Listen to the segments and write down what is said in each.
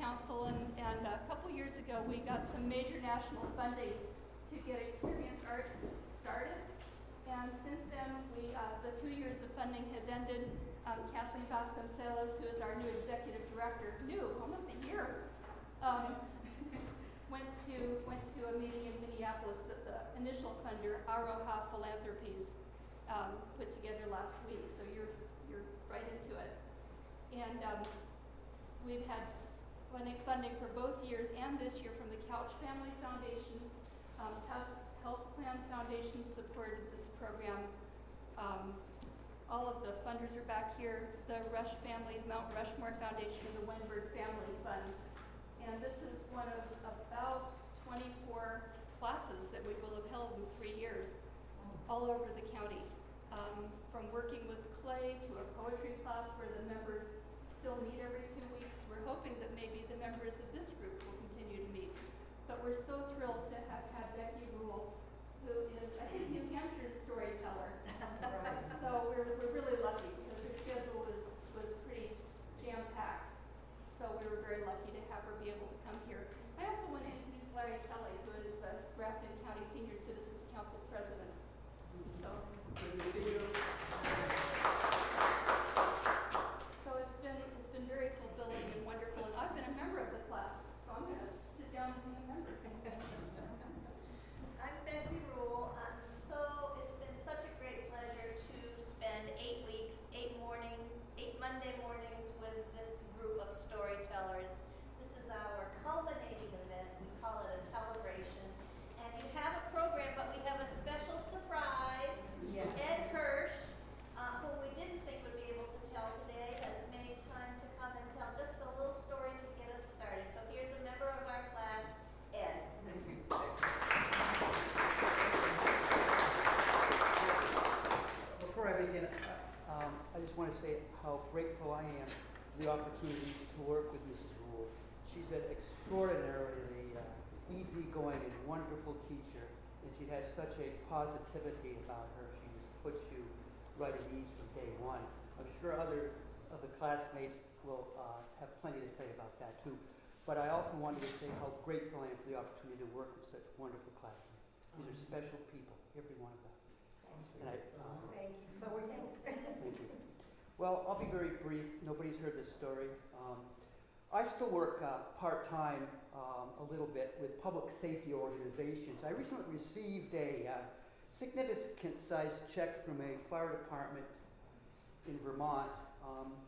Council, and a couple years ago we got some major national funding to get Experience Arts started. And since then, the 2 years of funding has ended. Kathleen Vasconcelos, who is our new executive director, almost a year, went to a meeting in Minneapolis that the initial funder, Aroha Philanthropies, put together last week. So you're right into it. And we've had funding for both years and this year from the Couch Family Foundation. Tufts Health Plan Foundation supported this program. All of the funders are back here. The Rush Family, Mount Rushmore Foundation, and the Wenberg Family Fund. And this is one of about 24 classes that we will have held in 3 years, all over the county. From working with clay to a poetry class where the members still meet every 2 weeks. We're hoping that maybe the members of this group will continue to meet. But we're so thrilled to have had Becky Rule, who is, I think, New Hampshire's storyteller. Right. So we're really lucky because her schedule was pretty jam-packed. So we were very lucky to have her be able to come here. I also want to introduce Larry Kelly, who is the Grafton County Senior Citizens Council President. So good to see you. So it's been very fulfilling and wonderful, and I've been a member of the class, so I'm going to sit down and be a member. I'm Becky Rule. It's been such a great pleasure to spend 8 weeks, 8 mornings, 8 Monday mornings with this group of storytellers. This is our culminating event. We call it a Tellebration. And you have a program, but we have a special surprise. Yes. Ed Hirsch, who we didn't think would be able to tell today, has made time to come and tell just a little story to get us started. So here's a member of our class, Ed. Thank you. Before I begin, I just want to say how grateful I am for the opportunity to work with Mrs. Rule. She's an extraordinarily easygoing and wonderful teacher, and she has such a positivity about her. She just puts you right at ease from day one. I'm sure other of the classmates will have plenty to say about that too. But I also wanted to say how grateful I am for the opportunity to work with such wonderful classmates. These are special people, every one of them. And Thank you. So are you. Thank you. Well, I'll be very brief. Nobody's heard this story. I still work part-time a little bit with public safety organizations. I recently received a significant-sized check from a fire department in Vermont,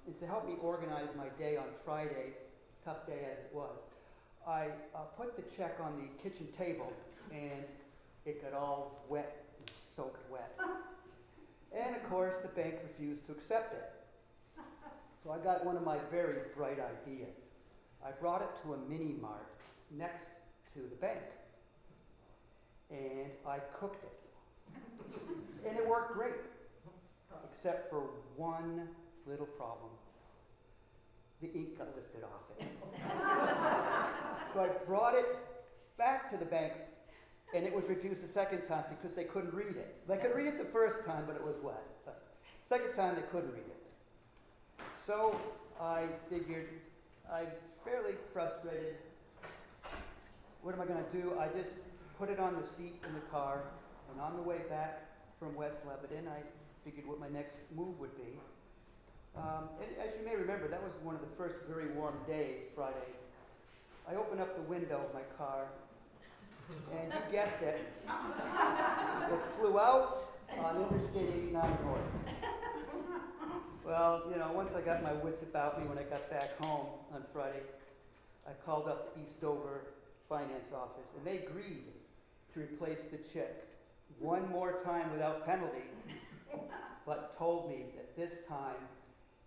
and to help me organize my day on Friday, tough day as it was, I put the check on the kitchen table, and it got all wet and soaked wet. And of course, the bank refused to accept it. So I got one of my very bright ideas. I brought it to a mini mart next to the bank, and I cooked it. And it worked great, except for one little problem. The ink got lifted off it. So I brought it back to the bank, and it was refused the second time because they couldn't read it. They could read it the first time, but it was wet. But second time, they couldn't read it. So I figured, I'm fairly frustrated. What am I going to do? I just put it on the seat in the car, and on the way back from West Lebanon, I figured what my next move would be. And as you may remember, that was one of the first very warm days, Friday. I opened up the window of my car, and you guessed it, it flew out on Interstate 89 North. Well, once I got my wits about me when I got back home on Friday, I called up the East Dover finance office, and they agreed to replace the check one more time without penalty, but told me that this time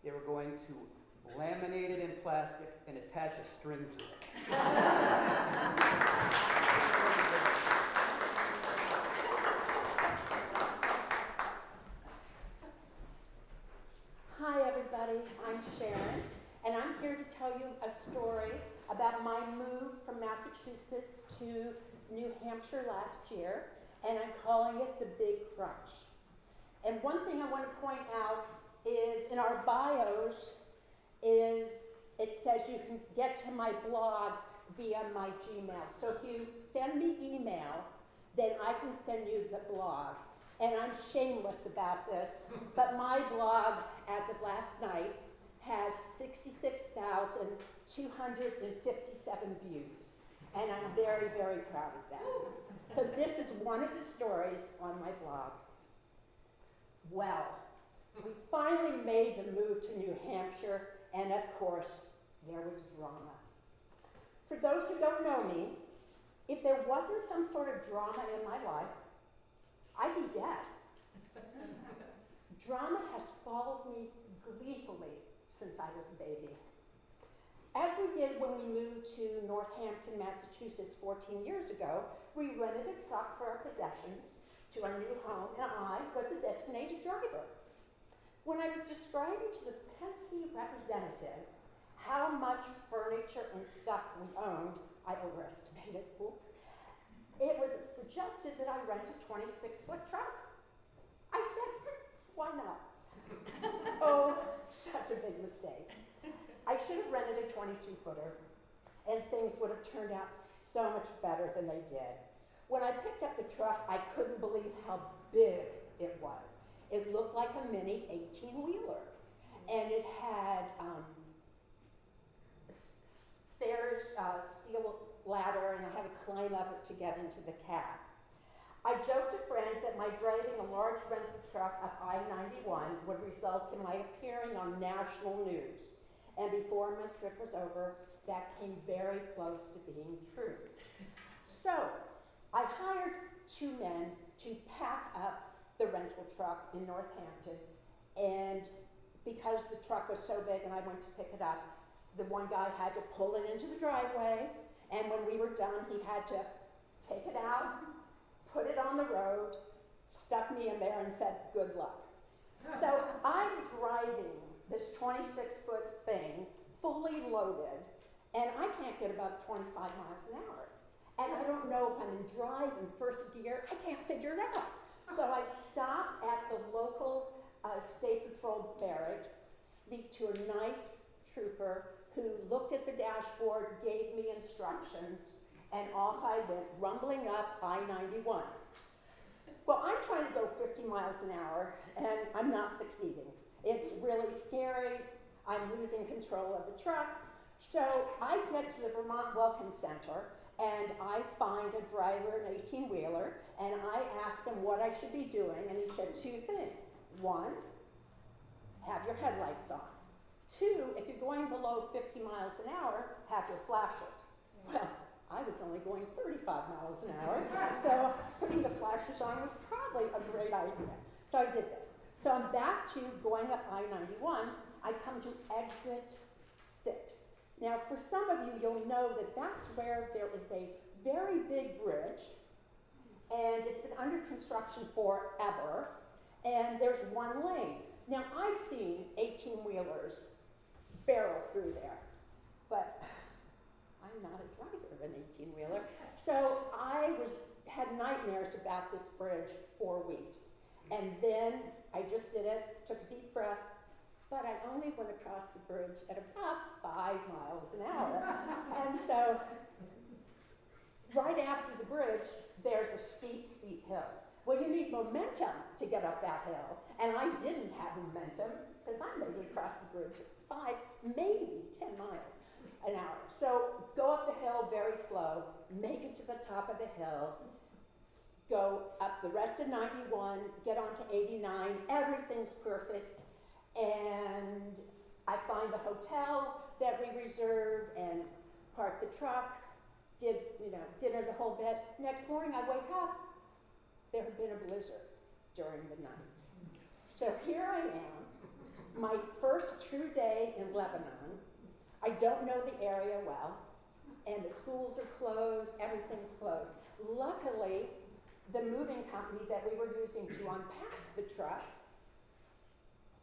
they were going to laminate it in plastic and attach a string to it. Hi, everybody. I'm Sharon, and I'm here to tell you a story about my move from Massachusetts to New Hampshire last year, and I'm calling it the Big Crunch. And one thing I want to point out is in our bios is it says you can get to my blog via my Gmail. So if you send me email, then I can send you the blog. And I'm shameless about this, but my blog, as of last night, has 66,257 views. And I'm very, very proud of that. So this is one of the stories on my blog. Well, we finally made the move to New Hampshire, and of course, there was drama. For those who don't know me, if there wasn't some sort of drama in my life, I'd be dead. Drama has followed me gleefully since I was a baby. As we did when we moved to Northampton, Massachusetts 14 years ago, we rented a truck for our possessions to our new home, and I was the designated driver. When I was describing to the Penske representative how much furniture and stuff we owned, I overestimated, oops, it was suggested that I rent a 26-foot truck. I said, why not? Oh, such a big mistake. I should have rented a 22-footer, and things would have turned out so much better than they did. When I picked up the truck, I couldn't believe how big it was. It looked like a mini 18-wheeler, and it had stairs, steel ladder, and I had to climb up it to get into the cab. I joked to friends that my driving a large rental truck up I-91 would result in my appearing on national news. And before my trip was over, that came very close to being true. So, I hired 2 men to pack up the rental truck in Northampton, and because the truck was so big and I went to pick it up, the one guy had to pull it into the driveway, and when we were done, he had to take it out, put it on the road, stuck me in there and said, good luck. So I'm driving this 26-foot thing, fully loaded, and I can't get above 25 miles an hour. And I don't know if I'm in drive in first gear, I can't figure it out. So I stop at the local State Patrol barracks, speak to a nice trooper who looked at the dashboard, gave me instructions, and off I went, rumbling up I-91. Well, I'm trying to go 50 miles an hour, and I'm not succeeding. It's really scary. I'm losing control of the truck. So I get to the Vermont Welcome Center, and I find a driver, an 18-wheeler, and I ask him what I should be doing, and he said 2 things. 1, have your headlights on. 2, if you're going below 50 miles an hour, have your flashers. Well, I was only going 35 miles an hour, so putting the flashers on was probably a great idea. So I did this. So I'm back to going up I-91. I come to exit 6. Now, for some of you, you'll know that that's where there is a very big bridge, and it's been under construction forever, and there's 1 lane. Now, I've seen 18-wheelers barrel through there, but I'm not a driver of an 18-wheeler. So I had nightmares about this bridge for weeks. And then I just did it, took a deep breath, but I only went across the bridge at about 5 miles an hour. And so right after the bridge, there's a steep, steep hill. Well, you need momentum to get up that hill. And I didn't have momentum because I made it across the bridge at 5, maybe 10 miles an hour. So go up the hill very slow, make it to the top of the hill, go up the rest of 91, get onto 89, everything's perfect, and I find the hotel that we reserved and parked the truck, did dinner the whole bit. Next morning I wake up, there had been a blizzard during the night. So here I am, my first true day in Lebanon. I don't know the area well, and the schools are closed, everything's closed. Luckily, the moving company that we were using to unpack the truck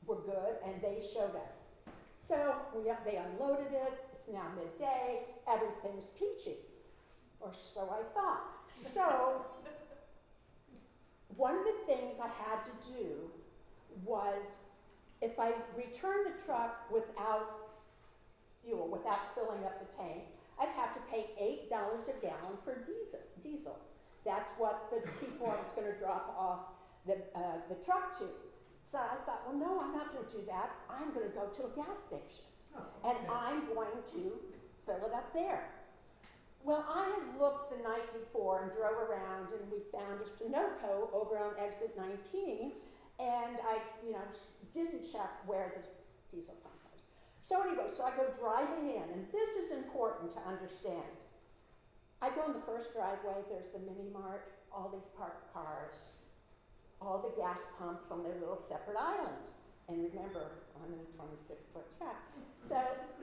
were good, and they showed up. So they unloaded it, it's now midday, everything's peachy, or so I thought. So one of the things I had to do was, if I returned the truck without fuel without filling up the tank, I'd have to pay $8 a gallon for diesel. That's what the people I was gonna drop off the truck to. So I thought, well, no, I'm not gonna do that. I'm gonna go to a gas station. And I'm going to fill it up there. Well, I had looked the night before and drove around, and we found a Sunoco over on exit 19, and I, didn't check where the diesel pump was. So anyway, so I go driving in, and this is important to understand. I go in the first driveway, there's the mini mart, all these parked cars, all the gas pumps on their little separate islands. And remember, I'm in a 26-foot truck. So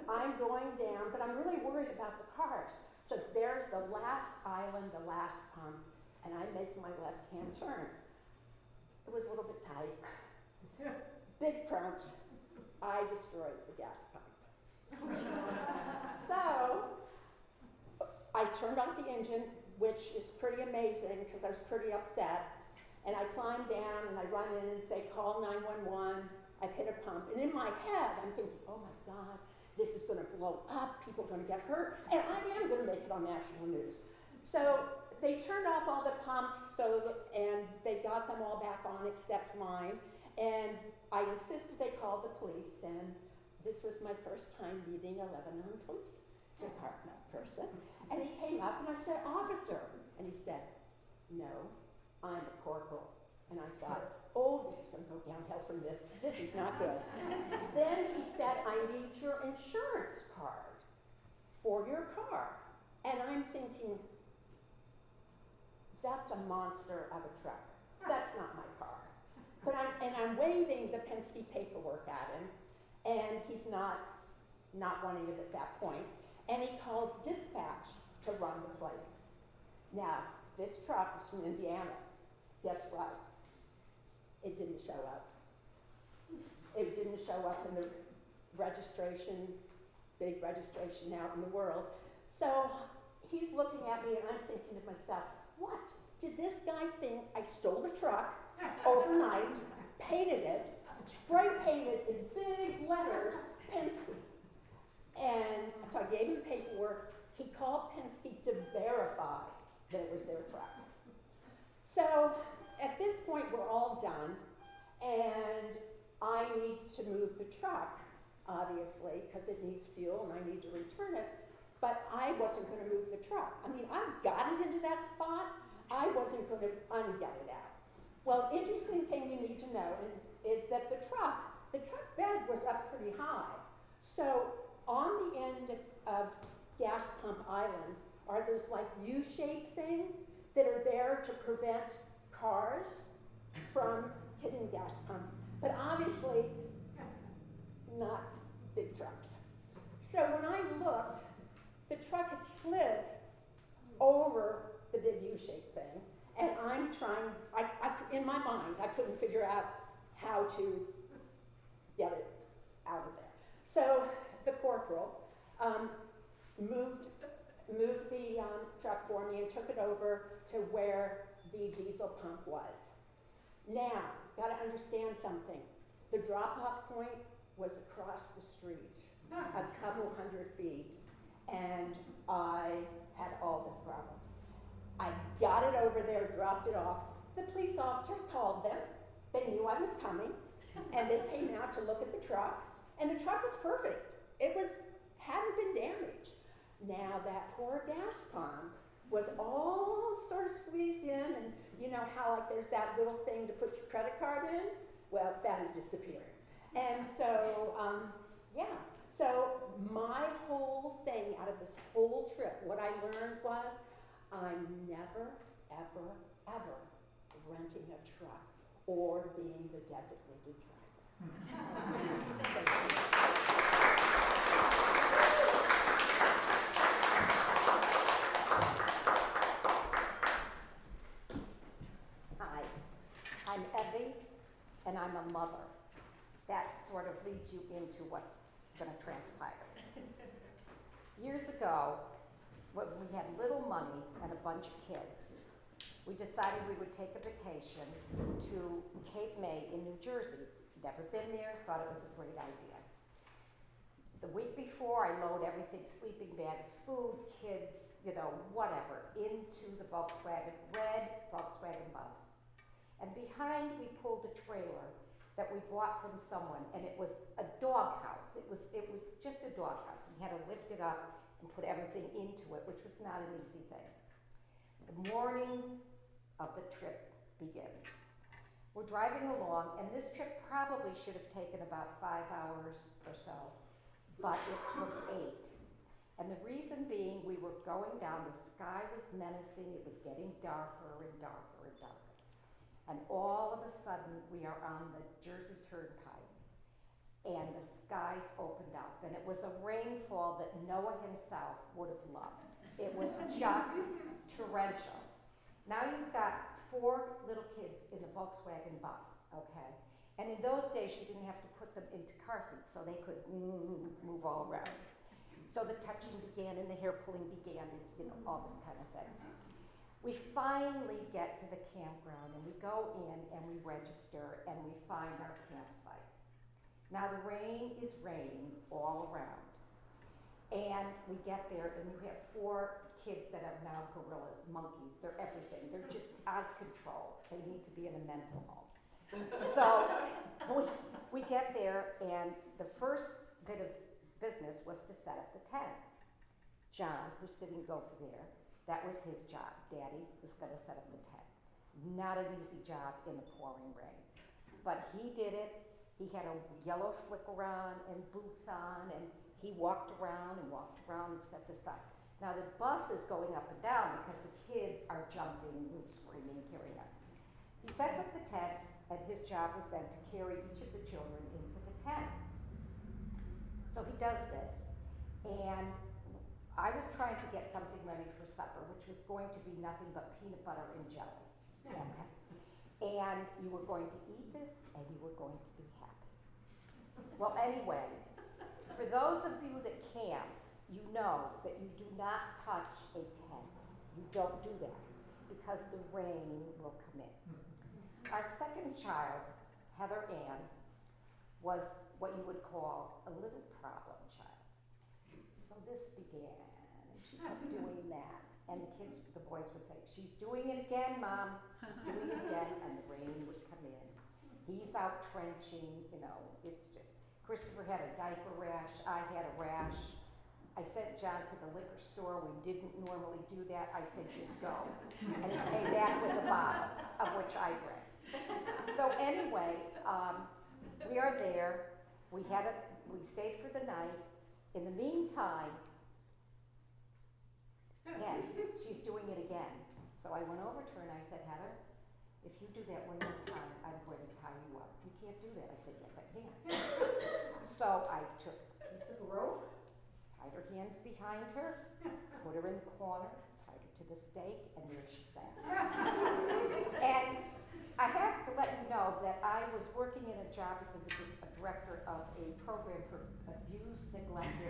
I'm going down, but I'm really worried about the cars. So there's the last island, the last pump, and I make my left-hand turn. It was a little bit tight. Big crunch. I destroyed the gas pump. So I turned off the engine, which is pretty amazing because I was pretty upset. And I climb down and I run in and say, call 911. I've hit a pump. And in my head, I'm thinking, oh my God, this is going to blow up. People are going to get hurt. And I am going to make it on national news. So they turned off all the pumps, and they got them all back on except mine. And I insisted they call the police. And this was my first time meeting a Lebanon police department person. And he came up and I said, officer. And he said, no, I'm a corporal. And I thought, oh, this is going to go downhill from this. This is not good. Then he said, I need your insurance card for your car. And I'm thinking, that's a monster of a truck. That's not my car. But I'm waving the Penske paperwork at him, and he's not wanting it at that point. And he calls dispatch to run the plates. Now, this truck is from Indiana. Guess what? It didn't show up. It didn't show up in the registration, big registration out in the world. So he's looking at me and I'm thinking to myself, what? Did this guy think I stole the truck overnight, painted it, spray painted in big letters, Penske? And so I gave him the paperwork. He called Penske to verify that it was their truck. So at this point, we're all done, and I need to move the truck, obviously, because it needs fuel and I need to return it, but I wasn't going to move the truck. I mean, I got it into that spot. I wasn't going to unget it out. Well, interesting thing you need to know is that the truck bed was up pretty high. So on the end of gas pump islands are those like U-shaped things that are there to prevent cars from hitting gas pumps, but obviously not big trucks. So when I looked, the truck had slid over the big U-shaped thing, and I'm trying, in my mind, I couldn't figure out how to get it out of there. So the corporal moved the truck for me and took it over to where the diesel pump was. Now, got to understand something. The drop-off point was across the street, a couple hundred feet, and I had all these problems. I got it over there, dropped it off. The police officer called them. They knew I was coming, and they came out to look at the truck, and the truck was perfect. It hadn't been damaged. Now, that poor gas pump was all sort of squeezed in, and you know how like there's that little thing to put your credit card in? Well, that had disappeared. And so, so my whole thing out of this whole trip, what I learned was I'm never, ever, ever renting a truck or being the designated driver. Thank you. Hi, I'm Evie, and I'm a mother. That sort of leads you into what's going to transpire. Years ago, when we had little money and a bunch of kids, we decided we would take a vacation to Cape May in New Jersey. Never been there, thought it was a great idea. The week before, I load everything, sleeping bags, food, kids, you know, whatever, into the Volkswagen, red Volkswagen bus. And behind, we pulled a trailer that we bought from someone, and it was a dog house. It was just a dog house. We had to lift it up and put everything into it, which was not an easy thing. The morning of the trip begins. We're driving along, and this trip probably should have taken about 5 hours or so, but it took 8. And the reason being, we were going down, the sky was menacing, it was getting darker and darker and darker. And all of a sudden, we are on the Jersey Turnpike, and the skies opened up, and it was a rainfall that Noah himself would have loved. It was just torrential. Now you've got 4 little kids in the Volkswagen bus, okay? And in those days, you didn't have to put them into car seats, so they could move all around. So the touching began and the hair pulling began, and, you know, all this kind of thing. We finally get to the campground, and we go in and we register and we find our campsite. Now the rain is raining all around. And we get there and you have 4 kids that are now gorillas, monkeys, they're everything. They're just out of control. They need to be in a mental home. So we get there, and the first bit of business was to set up the tent. John, who's sitting over there, that was his job. Daddy was going to set up the tent. Not an easy job in the pouring rain. But he did it. He had a yellow slicker on and boots on, and he walked around and set this up. Now the bus is going up and down because the kids are jumping and screaming, carrying on. He sets up the tent, and his job was then to carry each of the children into the tent. So he does this, and I was trying to get something ready for supper, which was going to be nothing but peanut butter and jelly. Okay. And you were going to eat this, and you were going to be happy. Well, anyway, for those of you that camp, you know that you do not touch a tent. You don't do that because the rain will come in. Our second child, Heather Ann, was what you would call a little problem child. So this began, and she kept doing that. And the boys would say, "She's doing it again, Mom. She's doing it again," and the rain would come in. He's out trenching, you know, it's just, Christopher had a diaper rash, I had a rash. I sent John to the liquor store. We didn't normally do that. I said, "Just go." And he came back with a bottle, of which I drank. So anyway, we are there. We stayed for the night. In the meantime, again, she's doing it again. So I went over to her and I said, "Heather, if you do that one more time, I'm going to tie you up." "You can't do that." I said, "Yes, I can." So I took a piece of rope, tied her hands behind her, put her in the corner, tied her to the stake, and there she sat. And I have to let you know that I was working in a job as a director of a program for abused, neglected,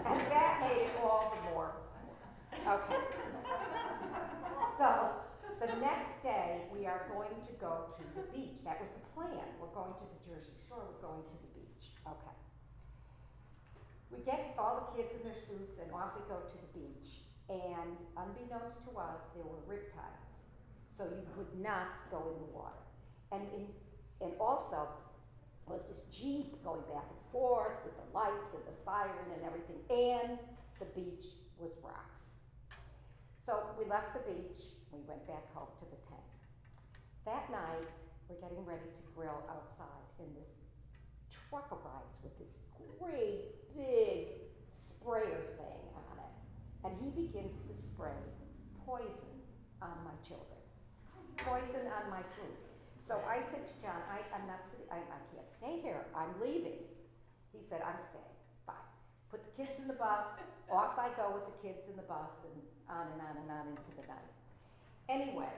and that made it all the more worse. Okay. So the next day we are going to go to the beach. That was the plan. We're going to the Jersey Shore. We're going to the beach. Okay. We get all the kids in their suits and off we go to the beach. And unbeknownst to us, there were riptides. So you could not go in the water. And also was this Jeep going back and forth with the lights and the siren and everything. And the beach was rocks. So we left the beach. We went back home to the tent. That night, we're getting ready to grill outside, and this truck arrives with this great big sprayer thing on it. And he begins to spray poison on my children, poison on my food. So I said to John, I can't stay here, I'm leaving. He said, "I'm staying." Fine. Put the kids in the bus, off I go with the kids in the bus, and on and on and on into the night. Anyway,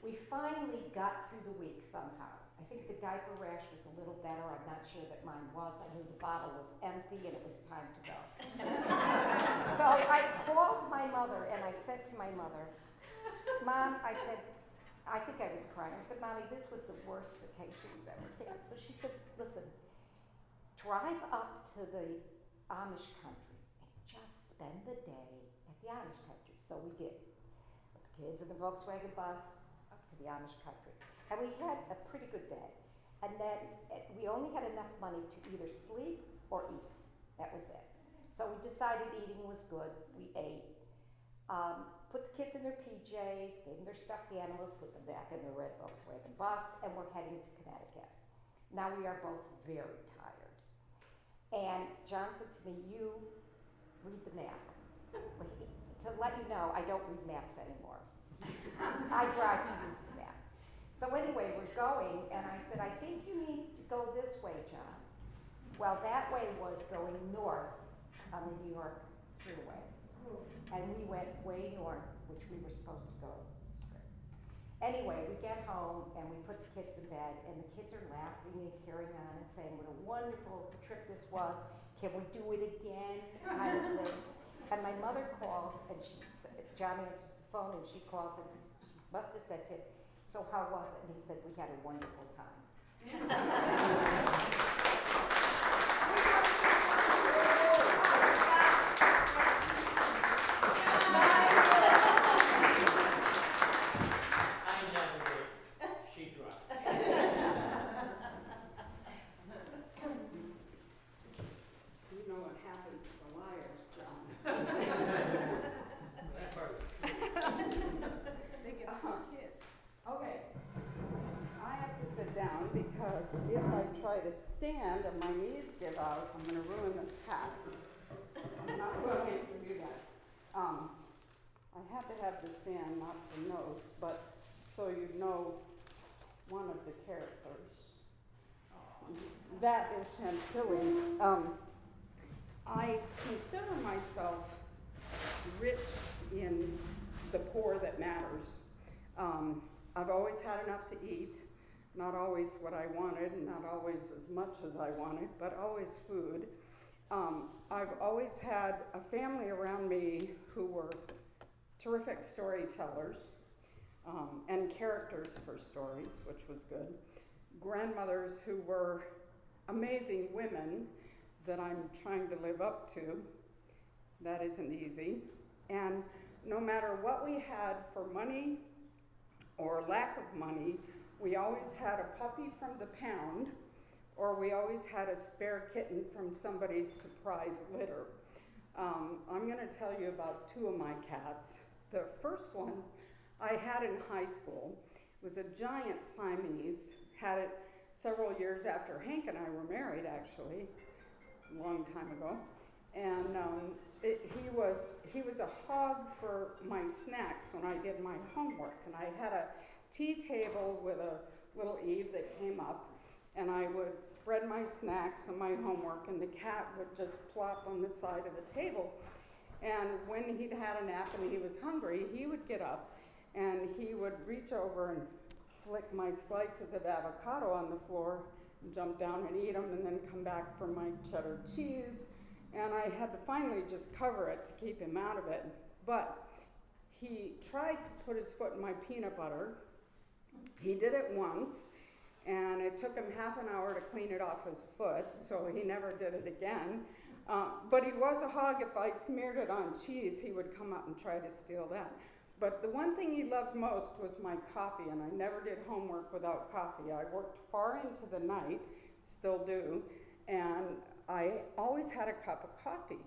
we finally got through the week somehow. I think the diaper rash was a little better. I'm not sure that mine was. I knew the bottle was empty and it was time to go. So I called my mother and I said to my mother, "Mom," I said, I think I was crying. I said, "Mommy, this was the worst vacation we've ever had." So she said, "Listen, drive up to the Amish country and just spend the day at the Amish country. So we did. With the kids in the Volkswagen bus up to the Amish country. And we had a pretty good day. And then we only had enough money to either sleep or eat. That was it. So we decided eating was good. We ate. Put the kids in their PJs, gave them their stuffed animals, put them back in the red Volkswagen bus, and we're heading to Connecticut. Now we are both very tired. And John said to me, you read the map. To let you know, I don't read maps anymore. I drive, he reads the map. So anyway, we're going, and I said, I think you need to go this way, John. Well, that way was going north on the New York Thruway. And we went way north, which we were supposed to go straight. Anyway, we get home and we put the kids in bed, and the kids are laughing and carrying on and saying what a wonderful trip this was. Can we do it again? Kind of thing. And my mother calls, and John answers the phone, and she calls, and she must have said to him, so how was it? And he said, we had a wonderful time. If I try to stand and my knees give out, I'm going to ruin this hat. I'm not willing to do that. I had to have the stand, not the nose, but so you know one of the characters. That is Chantilly. I consider myself rich in the poor that matters. I've always had enough to eat. Not always what I wanted, not always as much as I wanted, but always food. I've always had a family around me who were terrific storytellers and characters for stories, which was good. Grandmothers who were amazing women that I'm trying to live up to. That isn't easy. And no matter what we had for money or lack of money, we always had a puppy from the pound, or we always had a spare kitten from somebody's surprise litter. I'm going to tell you about two of my cats. The first one I had in high school. It was a giant Siamese. Had it several years after Hank and I were married, actually, a long time ago. And he was a hog for my snacks when I did my homework. And I had a tea table with a little eave that came up, and I would spread my snacks and my homework, and the cat would just plop on the side of the table. And when he'd had a nap and he was hungry, he would get up and he would reach over and flick my slices of avocado on the floor, and jump down and eat them, and then come back for my cheddar cheese. And I had to finally just cover it to keep him out of it. But he tried to put his foot in my peanut butter. He did it once, and it took him half an hour to clean it off his foot, so he never did it again. But he was a hog. If I smeared it on cheese, he would come up and try to steal that. But the one thing he loved most was my coffee, and I never did homework without coffee. I worked far into the night, still do, and I always had a cup of coffee.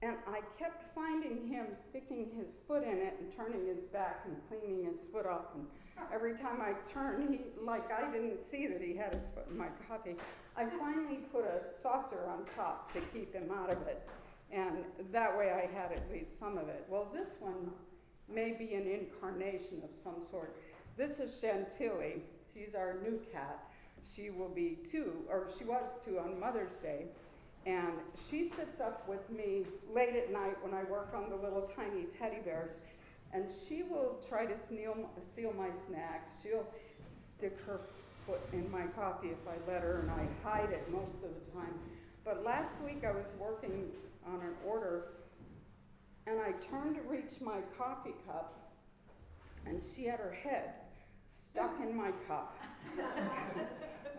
And I kept finding him sticking his foot in it and turning his back and cleaning his foot off. And every time I turned, I didn't see that he had his foot in my coffee. I finally put a saucer on top to keep him out of it. And that way I had at least some of it. Well, this one may be an incarnation of some sort. This is Chantilly. She's our new cat. She will be 2, or she was 2 on Mother's Day. And she sits up with me late at night when I work on the little tiny teddy bears, and she will try to steal my snacks. She'll stick her foot in my coffee if I let her, and I hide it most of the time. But last week I was working on an order, and I turned to reach my coffee cup, and she had her head stuck in my cup.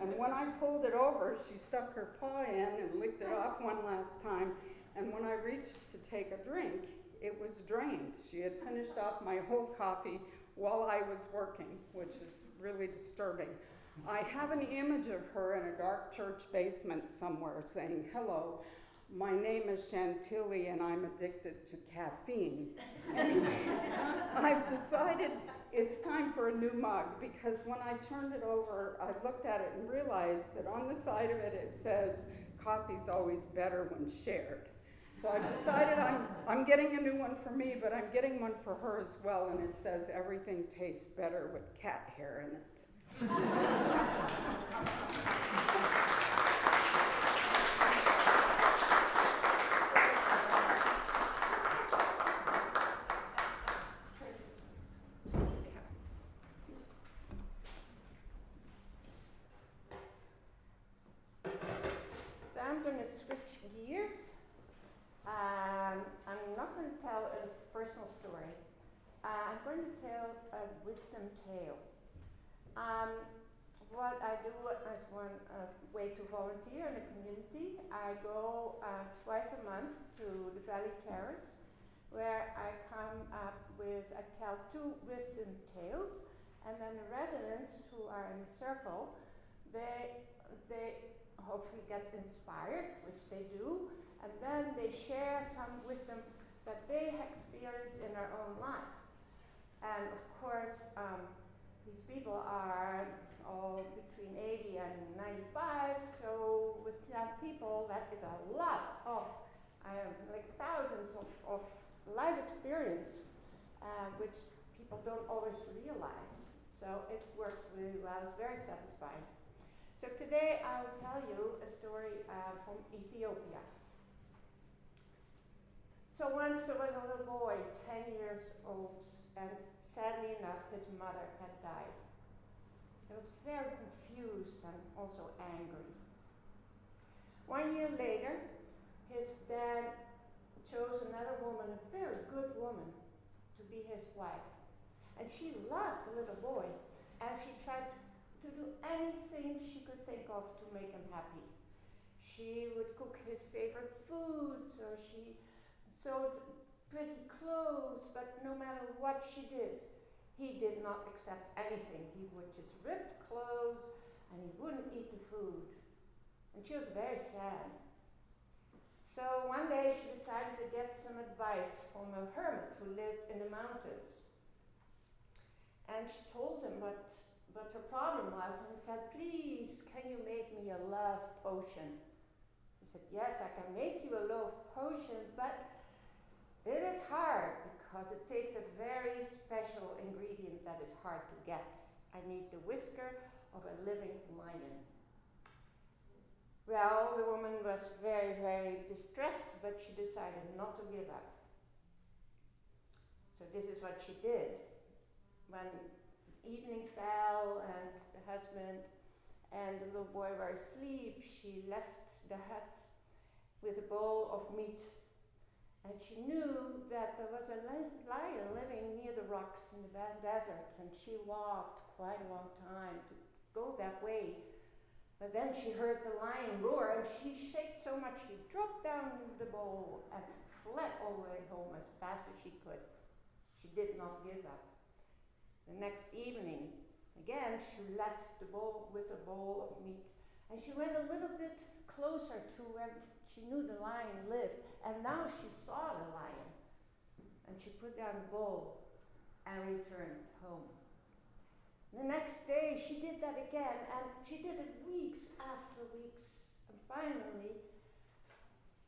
And when I pulled it over, she stuck her paw in and licked it off one last time. And when I reached to take a drink, it was drained. She had finished off my whole coffee while I was working, which is really disturbing. I have an image of her in a dark church basement somewhere saying, "Hello, my name is Chantilly and I'm addicted to caffeine." Anyway, I've decided it's time for a new mug because when I turned it over, I looked at it and realized that on the side of it, it says, "Coffee's always better when shared." So I decided I'm getting a new one for me, but I'm getting one for her as well, and it says, "Everything tastes better with cat hair in it." So I'm going to switch gears. I'm not going to tell a personal story. I'm going to tell a wisdom tale. What I do as one way to volunteer in the community, I go twice a month to the Valley Terrace, where I come up with, I tell 2 wisdom tales, and then the residents who are in the circle, they hopefully get inspired, which they do, and then they share some wisdom that they experienced in their own life. And of course, these people are all between 80 and 95, so with 10 people, that is a lot of, like thousands of life experience, which people don't always realize. So it works really well, it's very satisfying. So today I will tell you a story from Ethiopia. So once there was a little boy, 10 years old, and sadly enough, his mother had died. He was very confused and also angry. 1 year later, his dad chose another woman, a very good woman, to be his wife. And she loved the little boy, and she tried to do anything she could think of to make him happy. She would cook his favorite foods, or she sewed pretty clothes, but no matter what she did, he did not accept anything. He would just rip clothes and he wouldn't eat the food. And she was very sad. So one day she decided to get some advice from a hermit who lived in the mountains. And she told him what her problem was and said, "Please, can you make me a love potion?" He said, "Yes, I can make you a love potion, but it is hard because it takes a very special ingredient that is hard to get. I need the whisker of a living lion." Well, the woman was very, very distressed, but she decided not to give up. So this is what she did. When evening fell and the husband and the little boy were asleep, she left the hut with a bowl of meat. And she knew that there was a lion living near the rocks in the desert, and she walked quite a long time to go that way. But then she heard the lion roar, and she shook so much she dropped down the bowl and fled all the way home as fast as she could. She did not give up. The next evening, again, she left the bowl with a bowl of meat, and she went a little bit closer to where she knew the lion lived, and now she saw the lion. And she put down the bowl and returned home. The next day she did that again, and she did it weeks after weeks. And finally,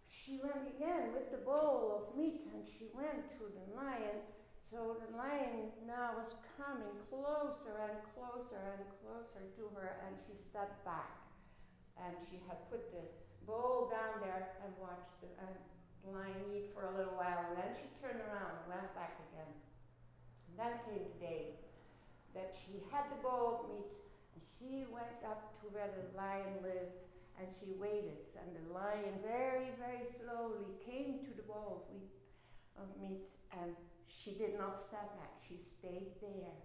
she went again with the bowl of meat, and she went to the lion. So the lion now was coming closer and closer and closer to her, and she stepped back. And she had put the bowl down there and watched the lion eat for a little while, and then she turned around and went back again. And then came the day that she had the bowl of meat, and she went up to where the lion lived, and she waited, and the lion very, very slowly came to the bowl of meat, and she did not step back. She stayed there,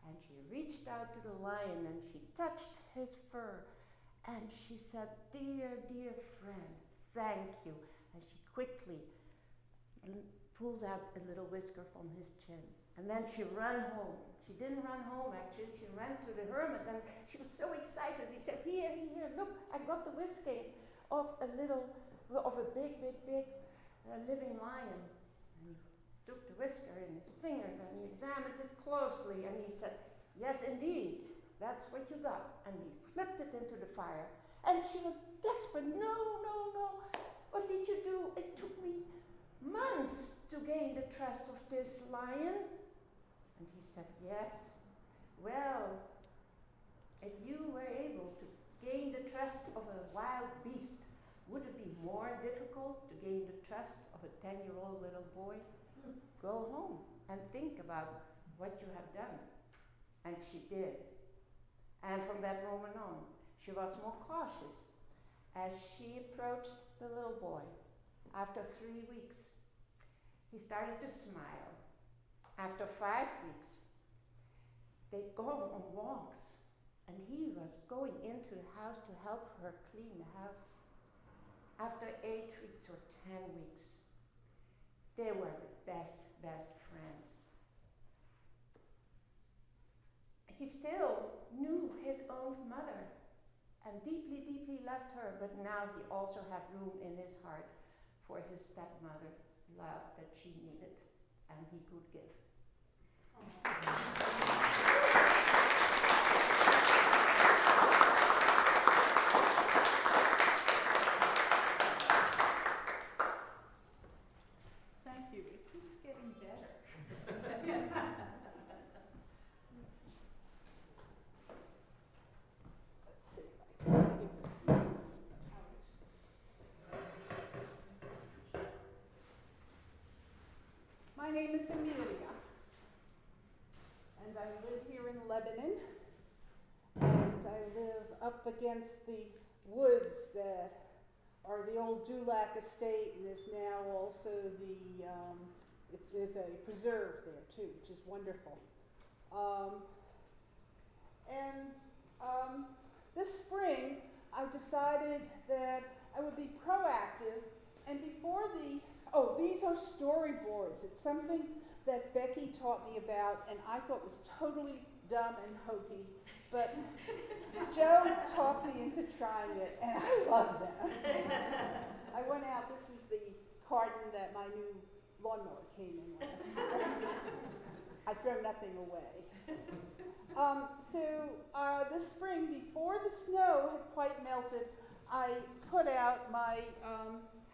and she reached out to the lion, and she touched his fur, And she said, dear, dear friend, thank you. And she quickly pulled out a little whisker from his chin. And then she ran home. She didn't run home, actually. She ran to the hermit, and she was so excited. He said, here, look, I got the whisker of a big living lion. And he took the whisker in his fingers, and he examined it closely, and he said, yes, indeed, that's what you got. And he flipped it into the fire. And she was desperate. No, what did you do? It took me months to gain the trust of this lion. And he said, yes, well, if you were able to gain the trust of a wild beast, would it be more difficult to gain the trust of a 10-year-old little boy? Go home and think about what you have done. And she did. And from that moment on, she was more cautious as she approached the little boy. After 3 weeks, he started to smile. After 5 weeks, they'd go on walks, and he was going into the house to help her clean the house. After 8 weeks or 10 weeks, they were the best friends. He still knew his own mother and deeply, deeply loved her, but now he also had room in his heart for his stepmother's love that she needed and he could give. Thank you. It keeps getting better. Let's see if I can figure this out. My name is Amelia, and I live here in Lebanon, and I live up against the woods that are the old Dulac estate, and is now also there's a preserve there too, which is wonderful. This spring, I decided that I would be proactive, and these are storyboards. It's something that Becky taught me about, and I thought was totally dumb and hokey, but Joe talked me into trying it, and I love them. I went out, this is the carton that my new lawnmower came in last year. I throw nothing away. This spring, before the snow had quite melted, I put out my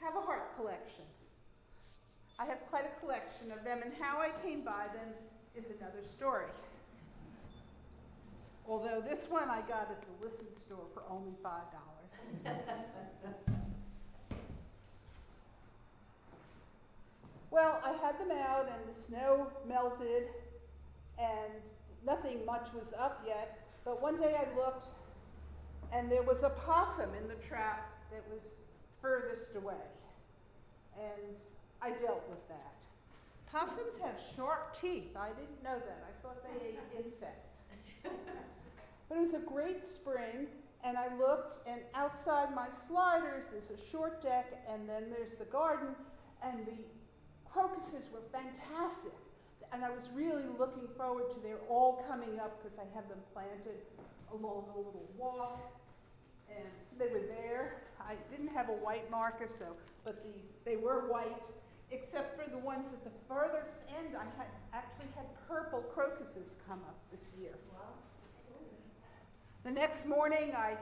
Have a Heart collection. I have quite a collection of them, and how I came by them is another story. Although this one I got at the Listen store for only $5. Well, I had them out, and the snow melted, and nothing much was up yet. But one day I looked, and there was a possum in the trap that was furthest away. And I dealt with that. Possums have sharp teeth. I didn't know that. I thought they ate insects. But it was a great spring, and I looked, and outside my sliders, there's a short deck, and then there's the garden, and the crocuses were fantastic. And I was really looking forward to their all coming up because I have them planted along a little walk. And so they were there. I didn't have a white marker, but they were white, except for the ones at the furthest end. I actually had purple crocuses come up this year. Wow. The next morning, I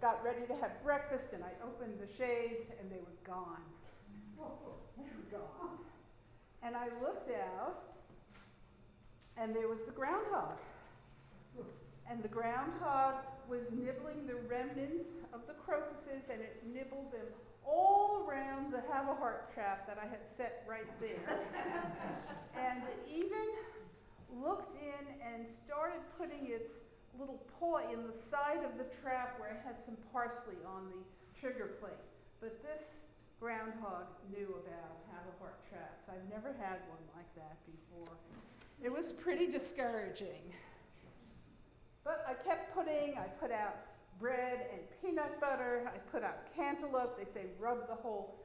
got ready to have breakfast, and I opened the shades, and they were gone. They were gone. And I looked out, and there was the groundhog. And the groundhog was nibbling the remnants of the crocuses, and it nibbled them all around the Have a Heart trap that I had set right there. And it even looked in and started putting its little paw in the side of the trap where it had some parsley on the trigger plate. But this groundhog knew about Have a Heart traps. I've never had one like that before. It was pretty discouraging. But I kept I put out bread and peanut butter. I put out cantaloupe. They say rub the whole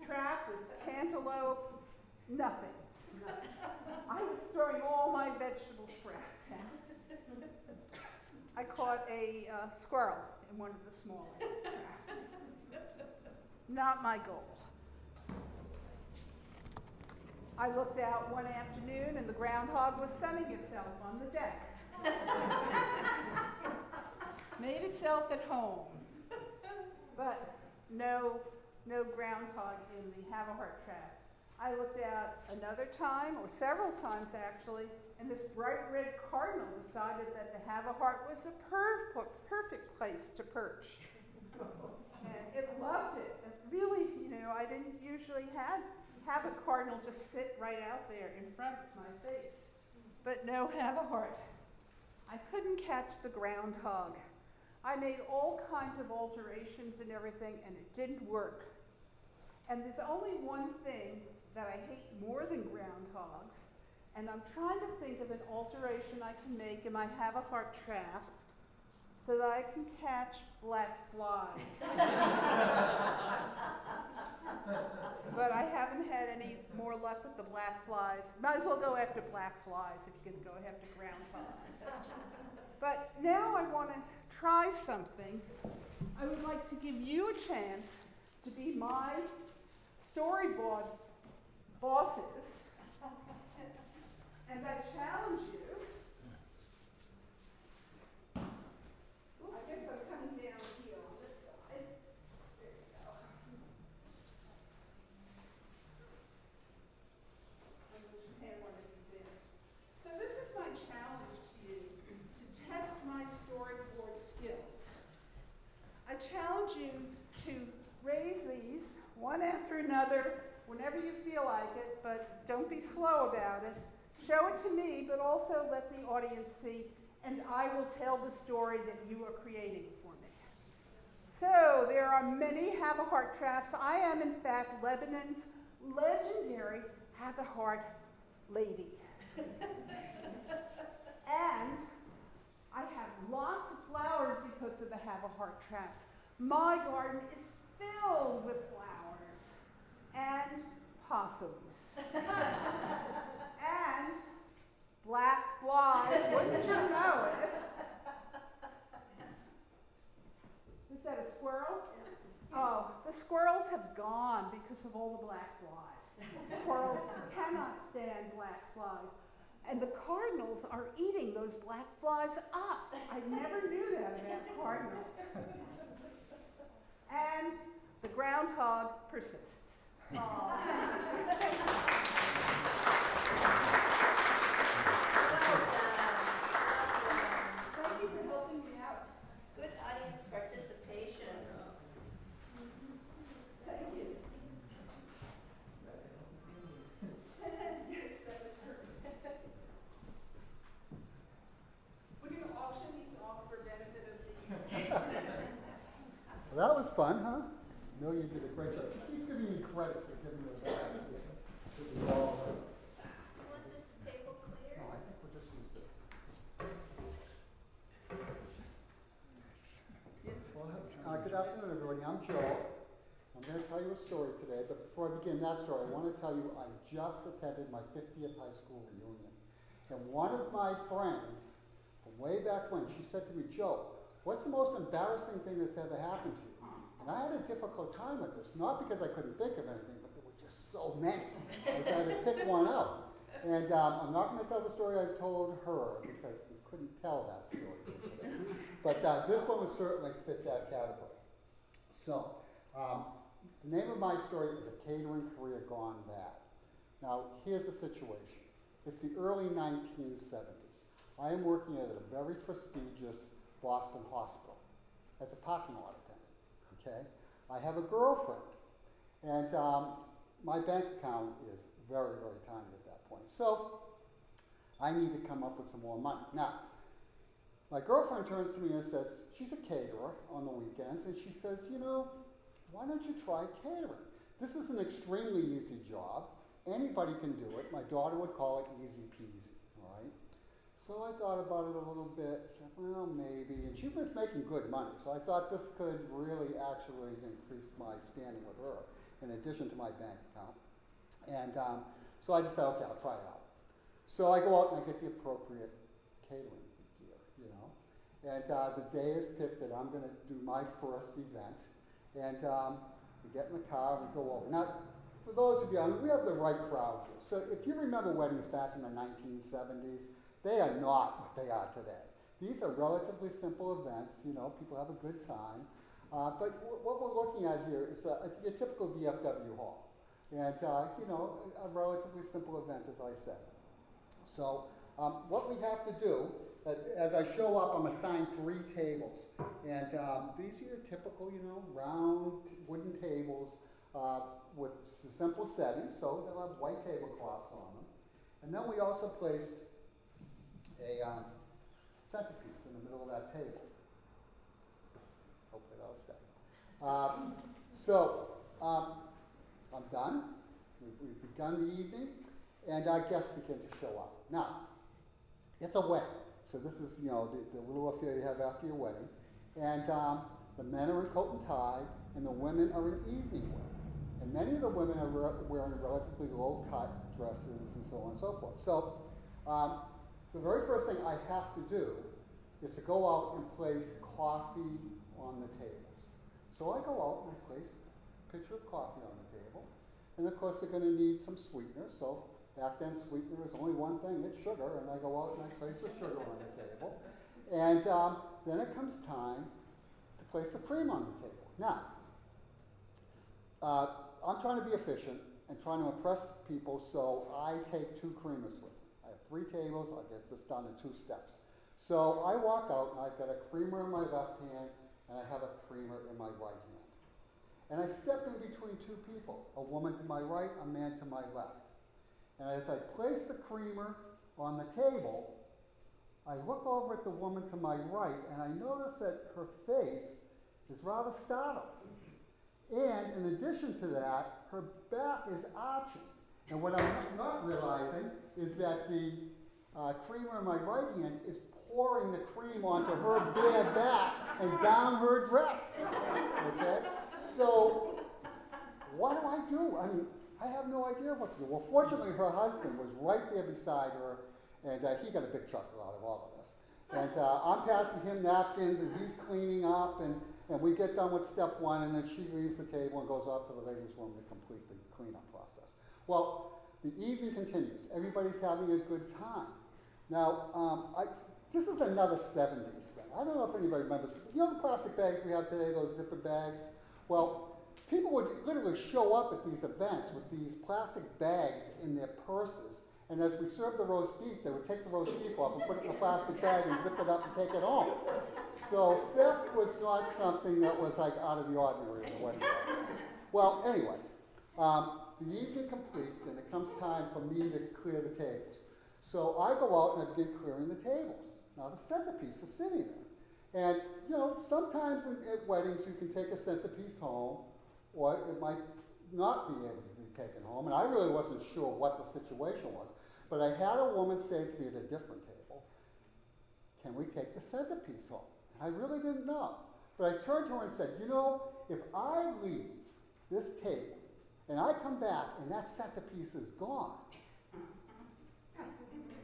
trap with cantaloupe. Nothing. I was throwing all my vegetable scraps out. I caught a squirrel in one of the smaller traps. Not my goal. I looked out one afternoon and the groundhog was sunning itself on the deck. Made itself at home. But no groundhog in the Have-A-Heart trap. I looked out another time, or several times actually, and this bright red cardinal decided that the Have-A-Heart was the perfect place to perch. And it loved it. And really, I didn't usually have a cardinal just sit right out there in front of my face. But no Have-A-Heart. I couldn't catch the groundhog. I made all kinds of alterations and everything, and it didn't work. And there's only one thing that I hate more than groundhogs, and I'm trying to think of an alteration I can make in my Have-A-Heart trap so that I can catch black flies. But I haven't had any more luck with the black flies. Might as well go after black flies if you're going to go after groundhogs. But now I want to try something. I would like to give you a chance to be my storyboard bosses, and I challenge you. I guess I'm coming down here on this side. There you go. I'm going to hand one of these in. So this is my challenge to you, to test my storyboard skills. I challenge you to raise these one after another whenever you feel like it, but don't be slow about it. Show it to me, but also let the audience see, and I will tell the story that you are creating for me. So there are many Have-A-Heart traps. I am, in fact, Lebanon's legendary Have-A-Heart lady. And I have lots of flowers because of the Have-A-Heart traps. My garden is filled with flowers and possums and black flies. Wouldn't you know it? Is that a squirrel? Oh, the squirrels have gone because of all the black flies. Squirrels cannot stand black flies. And the cardinals are eating those black flies up. I never knew that about cardinals. And the groundhog persists. Thank you for helping me out. Good audience participation. Thank you. Yes, that was perfect. We're going to auction these off for benefit of the Well, that was fun, huh? No, you did a great job. Keep giving me credit for giving those back. It was all right. You want this table clear? No, I think we'll just use this. Well, good afternoon, everybody. I'm Joe. I'm going to tell you a story today, but before I begin that story, I want to tell you I just attended my 50th high school reunion. And one of my friends from way back when, she said to me, Joe, what's the most embarrassing thing that's ever happened to you? And I had a difficult time with this, not because I couldn't think of anything, but there were just so many. I had to pick one out. And I'm not going to tell the story I told her because we couldn't tell that story today. But this one would certainly fit that category. So, the name of my story is A Catering Career Gone Bad. Now, here's the situation. It's the early 1970s. I am working at a very prestigious Boston hospital as a parking lot attendant. Okay? I have a girlfriend, and my bank account is very, very tiny at that point. So I need to come up with some more money. Now, my girlfriend turns to me and says, she's a caterer on the weekends, and she says, why don't you try catering? This is an extremely easy job. Anybody can do it. My daughter would call it easy peasy, all right? So I thought about it a little bit, said, well, maybe. And she was making good money, so I thought this could really actually increase my standing with her, in addition to my bank account. And so I decided, okay, I'll try it out. So I go out and I get the appropriate catering gear, you know. And the day is picked that I'm going to do my first event. And we get in the car and we go over. Now, for those of you, I mean, we have the right crowd here. So if you remember weddings back in the 1970s, they are not what they are today. These are relatively simple events, you know, people have a good time. But what we're looking at here is a typical VFW hall. And, you know, a relatively simple event, as I said. So what we have to do, as I show up, I'm assigned 3 tables. And these are your typical, you know, round wooden tables with simple settings. So they'll have white tablecloths on them. And then we also placed a centerpiece in the middle of that table. Hopefully that'll stay. I'm done. We've begun the evening, and our guests begin to show up. Now, it's a wedding, so this is, you know, the little affair you have after your wedding. And the men are in coat and tie, and the women are in evening wear. And many of the women are wearing relatively low-cut dresses and so on and so forth. So the very first thing I have to do is to go out and place coffee on the tables. So I go out and I place a pitcher of coffee on the table. And of course they're going to need some sweetener. So back then sweetener is only one thing, it's sugar. And I go out and I place the sugar on the table. And then it comes time to place the cream on the table. Now, I'm trying to be efficient and trying to impress people, so I take 2 creamers with me. I have 3 tables, I'll get this done in 2 steps. So I walk out and I've got a creamer in my left hand and I have a creamer in my right hand. And I step in between 2 people, a woman to my right, a man to my left. And as I place the creamer on the table, I look over at the woman to my right and I notice that her face is rather startled. And in addition to that, her back is arching. And what I'm not realizing is that the creamer in my right hand is pouring the cream onto her bare back and down her dress. Okay? So, what do? I mean, I have no idea what to do. Well, fortunately, her husband was right there beside her, and he got a big chuckle out of all of this. And I'm passing him napkins, and he's cleaning up, and we get done with step 1, and then she leaves the table and goes off to the ladies' room to complete the cleanup process. Well, the evening continues. Everybody's having a good time. Now, this is another 70s thing. I don't know if anybody remembers. You know the plastic bags we have today, those zipper bags? Well, people would literally show up at these events with these plastic bags in their purses. And as we served the roast beef, they would take the roast beef off and put it in a plastic bag and zip it up and take it home. So theft was not something that was like out of the ordinary in the wedding. Well, anyway, the evening completes and it comes time for me to clear the tables. So I go out and I begin clearing the tables. Now the centerpiece is sitting there. And, you know, sometimes at weddings you can take a centerpiece home, or it might not be able to be taken home. And I really wasn't sure what the situation was. But I had a woman say to me at a different table, can we take the centerpiece home? And I really didn't know. But I turned to her and said, you know, if I leave this table and I come back and that centerpiece is gone,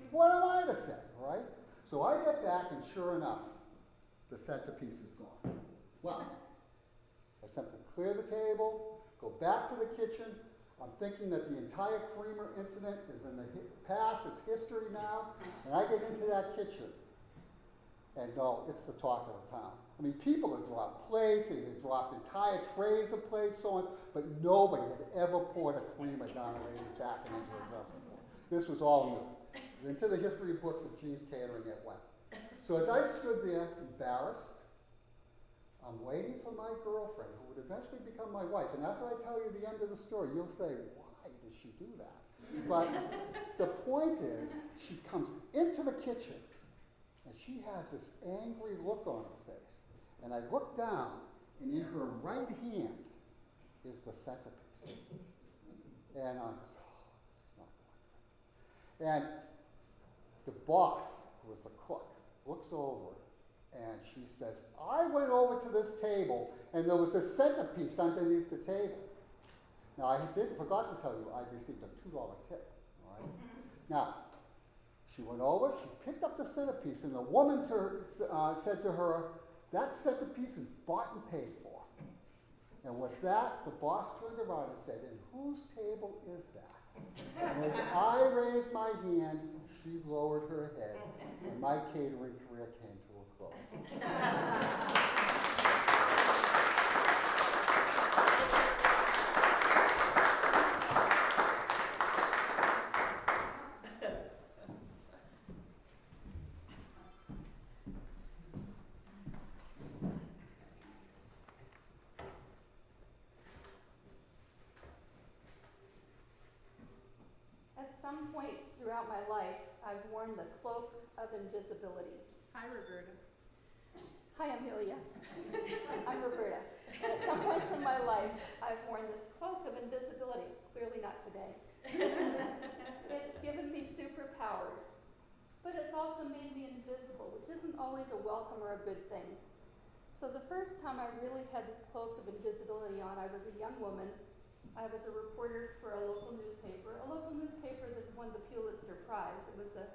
what am I to say, right? So I get back and sure enough, the centerpiece is gone. Well, I simply clear the table, go back to the kitchen. I'm thinking that the entire creamer incident is in the past, it's history now, and I get into that kitchen, and no, it's the talk of the town. I mean, people had dropped plates, they had dropped entire trays of plates, so on, but nobody had ever poured a creamer down a lady's back and into her dressing room. This was all new. Into the history books of Gene's Catering it went. So as I stood there, embarrassed, I'm waiting for my girlfriend, who would eventually become my wife. And after I tell you the end of the story, you'll say, why did she do that? But the point is, she comes into the kitchen, and she has this angry look on her face. And I look down, and in her right hand is the centerpiece. And I'm just, oh, this is not going good. And the boss who was the cook, looks over and she says, I went over to this table and there was a centerpiece underneath the table. Now, I forgot to tell you, I received a $2 tip, all right? Now, she went over, she picked up the centerpiece, and the woman said to her, that centerpiece is bought and paid for. And with that, the boss turned around and said, and whose table is that? And as I raised my hand, she lowered her head, and my catering career came to a close. At some points throughout my life, I've worn the cloak of invisibility. Hi, Roberta. Hi, Amelia. I'm Roberta. And at some points in my life, I've worn this cloak of invisibility. Clearly not today. It's given me superpowers, but it's also made me invisible, which isn't always a welcome or a good thing. So the first time I really had this cloak of invisibility on, I was a young woman. I was a reporter for a local newspaper that won the Pulitzer Prize. It was a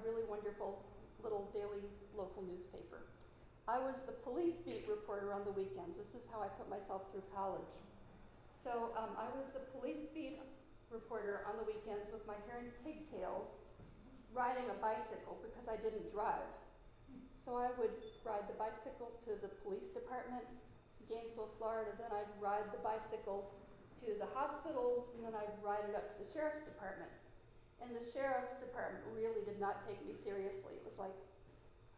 really wonderful little daily local newspaper. I was the police beat reporter on the weekends. This is how I put myself through college. So I was the police beat reporter on the weekends with my hair in pigtails, riding a bicycle because I didn't drive. So I would ride the bicycle to the police department, Gainesville, Florida, then I'd ride the bicycle to the hospitals, and then I'd ride it up to the sheriff's department. And the sheriff's department really did not take me seriously. It was like,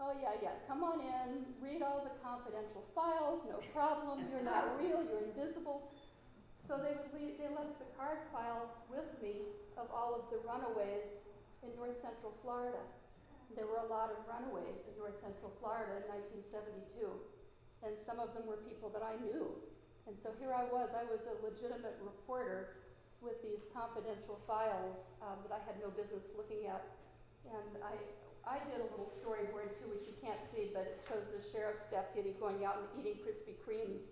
oh yeah, come on in, read all the confidential files, no problem, you're not real, you're invisible. So they left the card file with me of all of the runaways in North Central Florida. There were a lot of runaways in North Central Florida in 1972, and some of them were people that I knew. And so here I was a legitimate reporter with these confidential files that I had no business looking at. And I did a little storyboard too, which you can't see, but it shows the sheriff's deputy going out and eating Krispy Kremes,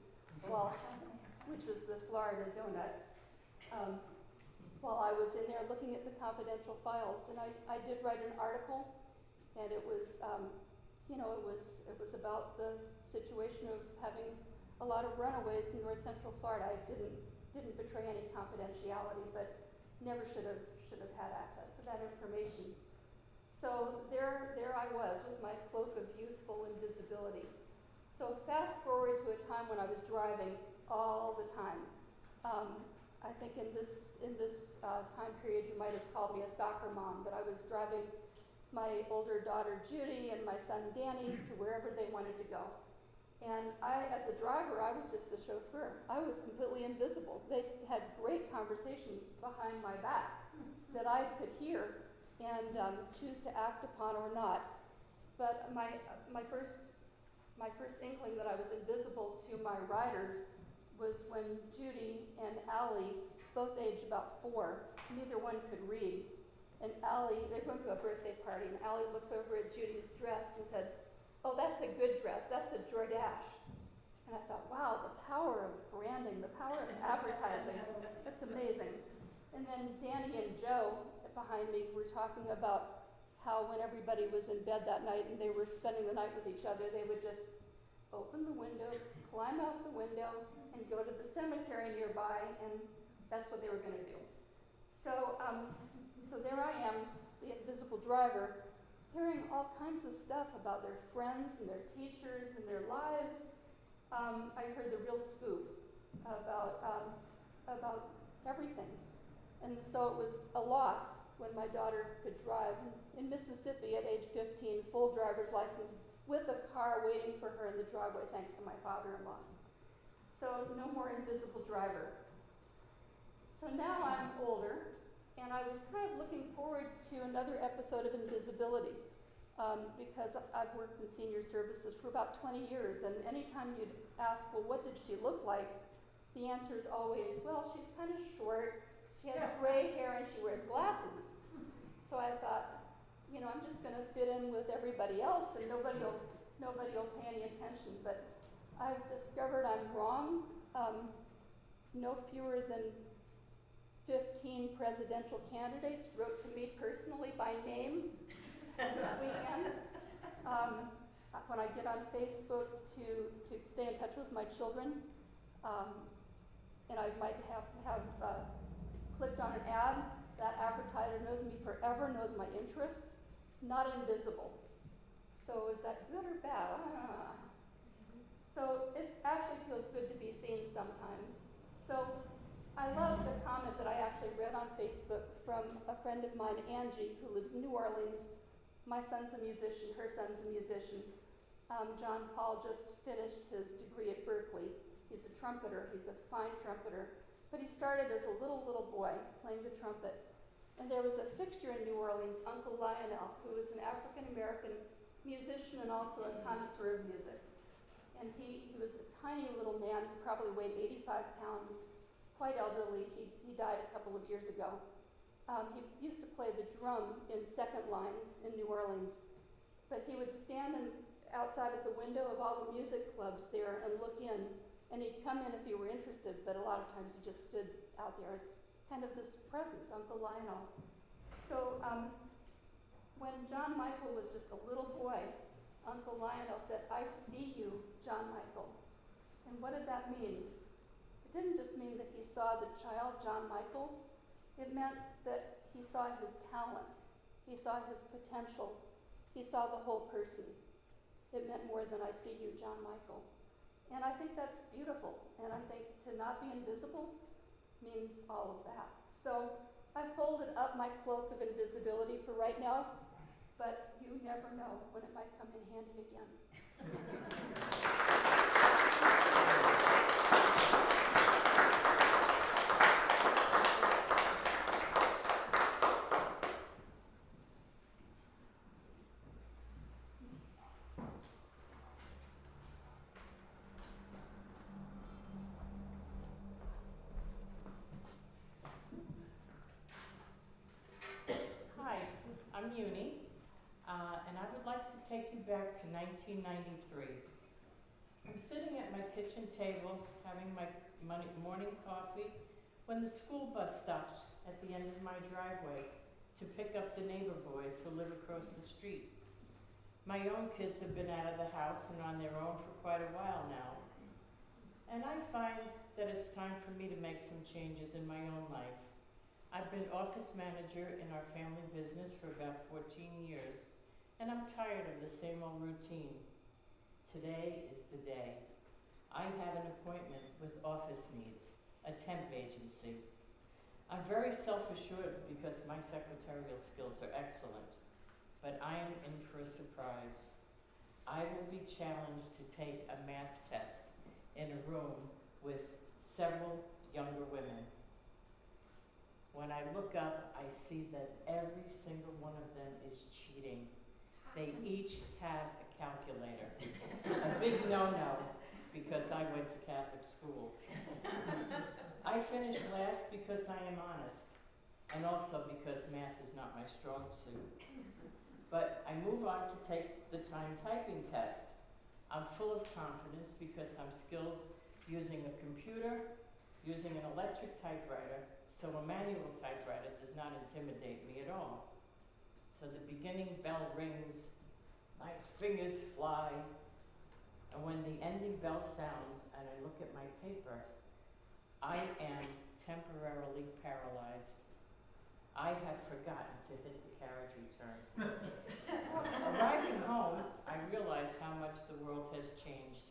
which was the Florida donut, while I was in there looking at the confidential files. And I did write an article, and it was, it was about the situation of having a lot of runaways in North Central Florida. I didn't betray any confidentiality, but never should have had access to that information. So there I was with my cloak of youthful invisibility. So fast forward to a time when I was driving all the time. I think in this time period you might have called me a soccer mom, but I was driving my older daughter Judy and my son Danny to wherever they wanted to go. And as a driver, I was just the chauffeur. I was completely invisible. They had great conversations behind my back that I could hear and choose to act upon or not. But my first inkling that I was invisible to my riders was when Judy and Allie, both aged about 4, neither one could read. And Allie, they're going to a birthday party, and Allie looks over at Judy's dress and said, "Oh, that's a good dress, that's a Jordache." And I thought, wow, the power of branding, the power of advertising, that's amazing. And then Danny and Joe behind me were talking about how when everybody was in bed that night and they were spending the night with each other, they would just open the window, climb out the window, and go to the cemetery nearby, and that's what they were going to do. So, so there I am, the invisible driver, hearing all kinds of stuff about their friends and their teachers and their lives. I heard the real scoop about everything. And so it was a loss when my daughter could drive. In Mississippi at age 15, full driver's license with a car waiting for her in the driveway thanks to my father-in-law. So no more invisible driver. So now I'm older, and I was kind of looking forward to another episode of invisibility. Because I've worked in senior services for about 20 years, and anytime you'd ask, well, what did she look like? The answer is always, well, she's kind of short, she has gray hair, and she wears glasses. So I thought, I'm just gonna fit in with everybody else and nobody will pay any attention. But I've discovered I'm wrong. No fewer than 15 presidential candidates wrote to me personally by name this weekend. When I get on Facebook to stay in touch with my children, and I might have clicked on an ad, that advertiser knows me forever, knows my interests, not invisible. So is that good or bad? So it actually feels good to be seen sometimes. So I love the comment that I actually read on Facebook from a friend of mine, Angie, who lives in New Orleans. My son's a musician, her son's a musician. John Paul just finished his degree at Berkeley. He's a trumpeter, he's a fine trumpeter. But he started as a little boy playing the trumpet. And there was a fixture in New Orleans, Uncle Lionel, who was an African-American musician and also a connoisseur of music. And he was a tiny little man, he probably weighed 85 pounds, quite elderly. He died a couple of years ago. He used to play the drum in second lines in New Orleans, but he would stand outside of the window of all the music clubs there and look in, and he'd come in if he were interested, but a lot of times he just stood out there as kind of this presence, Uncle Lionel. So when John Michael was just a little boy, Uncle Lionel said, "I see you, John Michael." And what did that mean? It didn't just mean that he saw the child, John Michael. It meant that he saw his talent. He saw his potential. He saw the whole person. It meant more than "I see you, John Michael." And I think that's beautiful. And I think to not be invisible means all of that. So I've folded up my cloak of invisibility for right now, but you never know when it might come in handy again. Hi, I'm Uni, and I would like to take you back to 1993. I'm sitting at my kitchen table having my morning coffee when the school bus stops at the end of my driveway to pick up the neighbor boys who live across the street. My own kids have been out of the house and on their own for quite a while now, and I find that it's time for me to make some changes in my own life. I've been office manager in our family business for about 14 years, and I'm tired of the same old routine. Today is the day. I have an appointment with Office Needs, a temp agency. I'm very self-assured because my secretarial skills are excellent, but I am in for a surprise. I will be challenged to take a math test in a room with several younger women. When I look up, I see that every single one of them is cheating. They each have a calculator. A big no-no, because I went to Catholic school. I finished last because I am honest, and also because math is not my strong suit. But I move on to take the time typing test. I'm full of confidence because I'm skilled using a computer, using an electric typewriter, so a manual typewriter does not intimidate me at all. So the beginning bell rings, my fingers fly, and when the ending bell sounds and I look at my paper, I am temporarily paralyzed. I have forgotten to hit the carriage return. Arriving home, I realize how much the world has changed.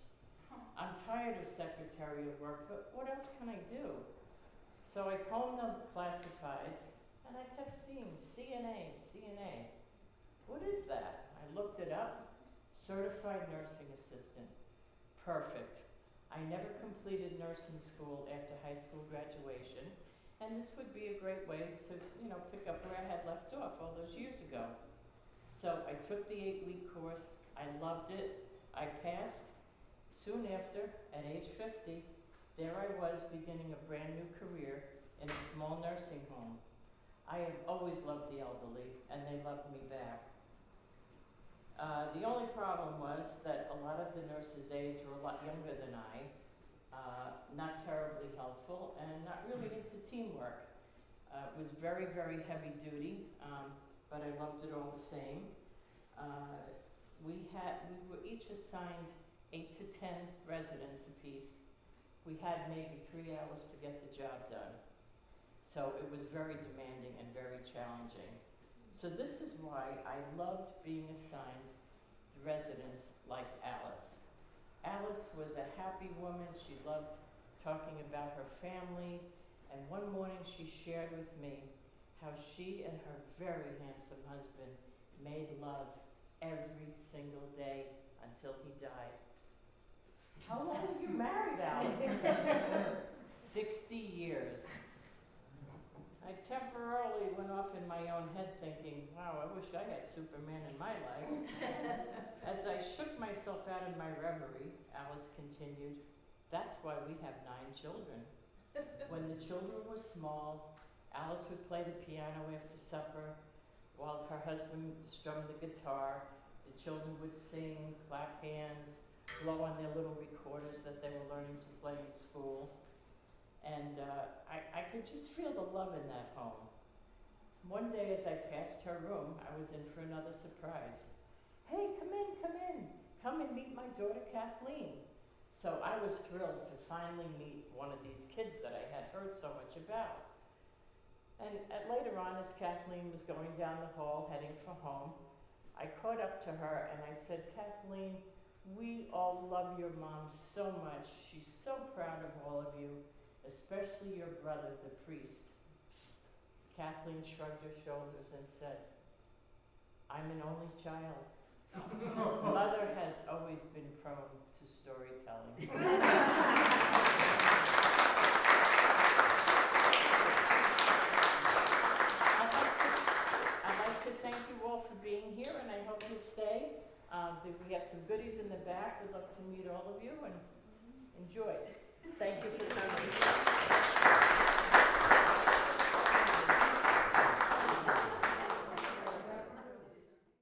I'm tired of secretarial work, but what else can I do? So I combed the classifieds, and I kept seeing CNA, CNA. What is that? I looked it up. Certified nursing assistant. Perfect. I never completed nursing school after high school graduation, and this would be a great way to, pick up where I had left off all those years ago. So I took the 8-week course. I loved it. I passed. Soon after, at age 50, there I was beginning a brand new career in a small nursing home. I have always loved the elderly, and they loved me back. The only problem was that a lot of the nurses' aides were a lot younger than I, not terribly helpful, and not really into teamwork. It was very, very heavy duty, but I loved it all the same. We were each assigned 8 to 10 residents apiece. We had maybe 3 hours to get the job done. So it was very demanding and very challenging. So this is why I loved being assigned residents like Alice. Alice was a happy woman. She loved talking about her family. And one morning she shared with me how she and her very handsome husband made love every single day until he died. How long have you married, Alice? 60 years. I temporarily went off in my own head thinking, wow, I wish I had Superman in my life. As I shook myself out of my reverie, Alice continued, that's why we have 9 children. When the children were small, Alice would play the piano after supper while her husband strummed the guitar. The children would sing, clap hands, blow on their little recorders that they were learning to play in school. And I could just feel the love in that home. One day as I passed her room, I was in for another surprise. Hey, come in, come in. Come and meet my daughter Kathleen. So I was thrilled to finally meet one of these kids that I had heard so much about. And later on, as Kathleen was going down the hall heading for home, I caught up to her and I said, Kathleen, we all love your mom so much. She's so proud of all of you, especially your brother, the priest. Kathleen shrugged her shoulders and said, I'm an only child. Mother has always been prone to storytelling. I'd like to thank you all for being here, and I hope you'll stay. We have some goodies in the back. We'd love to meet all of you and enjoy. Thank you for